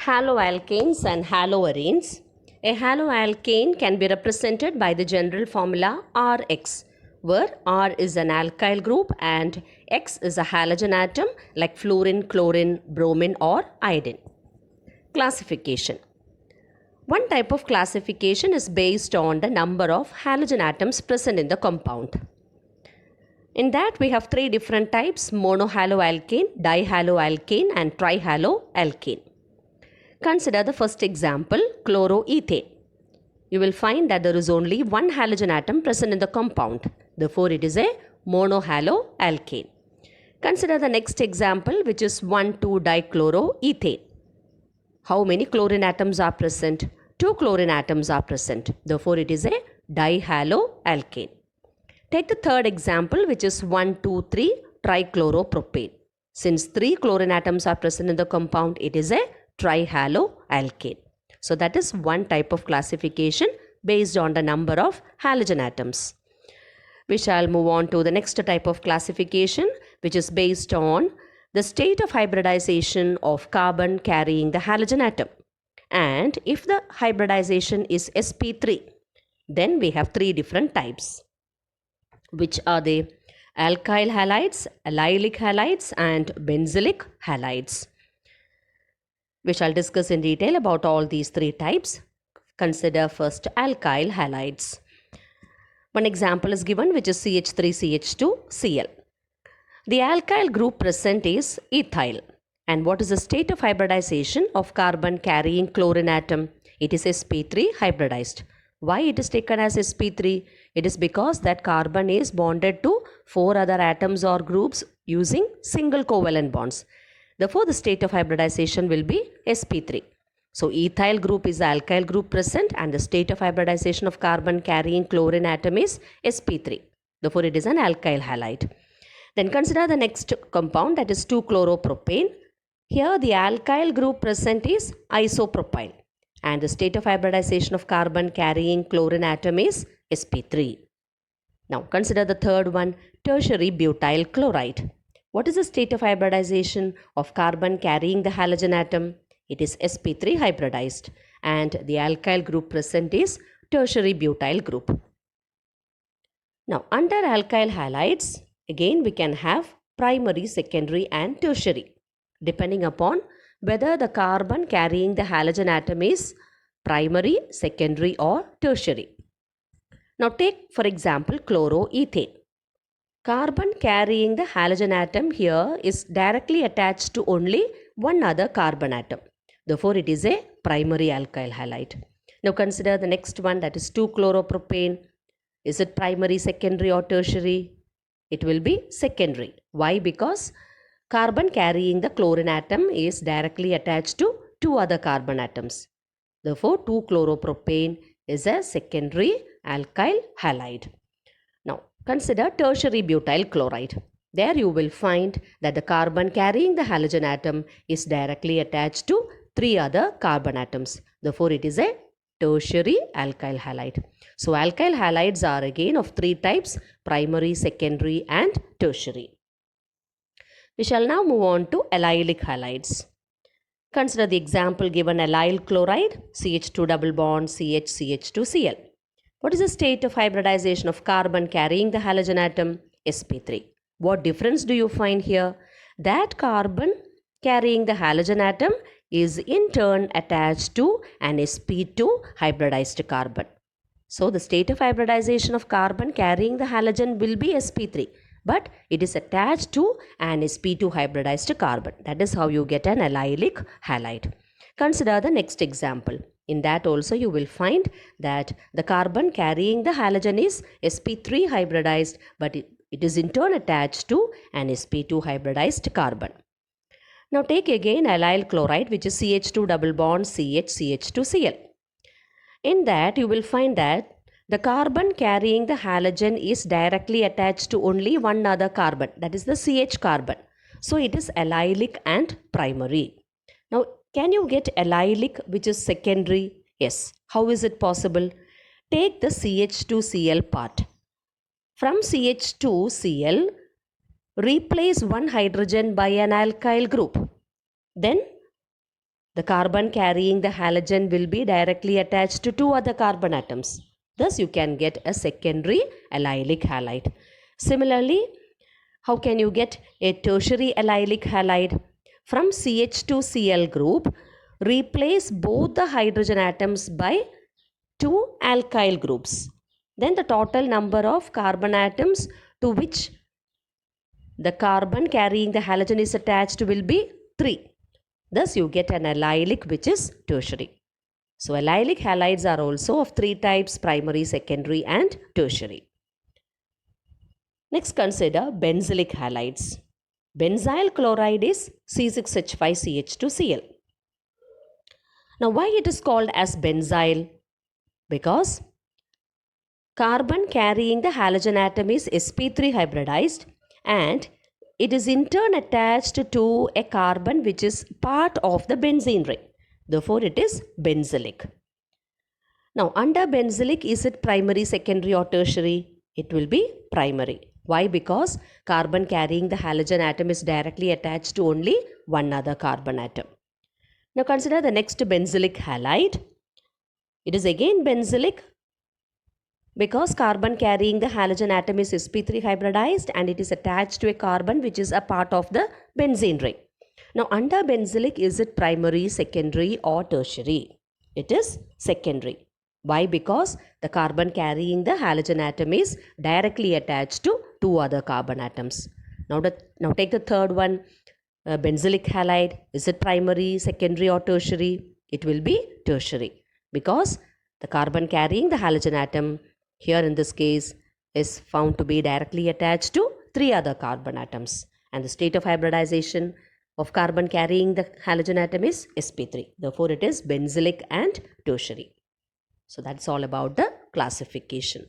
Haloalkanes and haloarenes. A haloalkane can be represented by the general formula Rx, where R is an alkyl group and X is a halogen atom like fluorine, chlorine, bromine or iodine. Classification. One type of classification is based on the number of halogen atoms present in the compound. In that we have three different types: monohaloalkane, dihaloalkane and trihaloalkane. Consider the first example, chloroethane. You will find that there is only one halogen atom present in the compound. Therefore, it is a monohaloalkane. Consider the next example, which is 1,2-dichloroethane. How many chlorine atoms are present? 2 chlorine atoms are present. Therefore, it is a dihaloalkane. Take the third example, which is 1,2,3-trichloropropane. Since 3 chlorine atoms are present in the compound, it is a trihaloalkane. So that is one type of classification based on the number of halogen atoms. We shall move on to the next type of classification, which is based on the state of hybridization of carbon carrying the halogen atom. And if the hybridization is sp3, then we have three different types, which are the alkyl halides, allylic halides and benzylic halides. We shall discuss in detail about all these three types. Consider first alkyl halides. One example is given, which is CH3CH2Cl. The alkyl group present is ethyl. And what is the state of hybridization of carbon carrying chlorine atom? It is sp3 hybridized. Why it is taken as sp3? It is because that carbon is bonded to 4 other atoms or groups using single covalent bonds. Therefore, the state of hybridization will be sp3. So, ethyl group is the alkyl group present and the state of hybridization of carbon carrying chlorine atom is sp3. Therefore, it is an alkyl halide. Then consider the next compound, that is 2-chloropropane. Here the alkyl group present is isopropyl and the state of hybridization of carbon carrying chlorine atom is sp3. Now consider the third one, tertiary butyl chloride. What is the state of hybridization of carbon carrying the halogen atom? It is sp3 hybridized and the alkyl group present is tertiary butyl group. Now under alkyl halides, again we can have primary, secondary and tertiary, depending upon whether the carbon carrying the halogen atom is primary, secondary or tertiary. Now take for example chloroethane. Carbon carrying the halogen atom here is directly attached to only one other carbon atom. Therefore, it is a primary alkyl halide. Now consider the next one, that is 2-chloropropane. Is it primary, secondary or tertiary? It will be secondary. Why? Because carbon carrying the chlorine atom is directly attached to 2 other carbon atoms. Therefore, 2-chloropropane is a secondary alkyl halide. Now, consider tertiary butyl chloride. There you will find that the carbon carrying the halogen atom is directly attached to 3 other carbon atoms. Therefore, it is a tertiary alkyl halide. So, alkyl halides are again of 3 types: primary, secondary and tertiary. We shall now move on to allylic halides. Consider the example given, allyl chloride, CH2 double bond CH2Cl. What is the state of hybridization of carbon carrying the halogen atom? sp3. What difference do you find here? That carbon carrying the halogen atom is in turn attached to an sp2 hybridized carbon. So the state of hybridization of carbon carrying the halogen will be sp3, but it is attached to an sp2 hybridized carbon. That is how you get an allylic halide. Consider the next example. In that also you will find that the carbon carrying the halogen is sp3 hybridized, but it is in turn attached to an sp2 hybridized carbon. Now take again allyl chloride, which is CH2 double bond CH2Cl. In that you will find that the carbon carrying the halogen is directly attached to only one other carbon, that is the CH carbon. So it is allylic and primary. Now can you get allylic, which is secondary? Yes. How is it possible? Take the CH2Cl part. From CH2Cl, replace one hydrogen by an alkyl group. Then the carbon carrying the halogen will be directly attached to two other carbon atoms. Thus, you can get a secondary allylic halide. Similarly, how can you get a tertiary allylic halide? From CH2Cl group, replace both the hydrogen atoms by two alkyl groups. Then the total number of carbon atoms to which the carbon carrying the halogen is attached will be 3. Thus, you get an allylic which is tertiary. So, allylic halides are also of 3 types: primary, secondary and tertiary. Next, consider benzylic halides. Benzyl chloride is C6H5CH2Cl. Now, why it is called as benzyl? Because carbon carrying the halogen atom is sp3 hybridized and it is in turn attached to a carbon which is part of the benzene ring. Therefore, it is benzylic. Now, under benzylic, is it primary, secondary or tertiary? It will be primary. Why? Because carbon carrying the halogen atom is directly attached to only one other carbon atom. Now, consider the next benzylic halide. It is again benzylic because carbon carrying the halogen atom is sp3 hybridized and it is attached to a carbon which is a part of the benzene ring. Now, under benzylic, is it primary, secondary or tertiary? It is secondary. Why? Because the carbon carrying the halogen atom is directly attached to two other carbon atoms. Now take the third one, benzylic halide. Is it primary, secondary or tertiary? It will be tertiary because the carbon carrying the halogen atom here in this case is found to be directly attached to 3 other carbon atoms, and the state of hybridization of carbon carrying the halogen atom is sp3. Therefore, it is benzylic and tertiary. So that's all about the classification.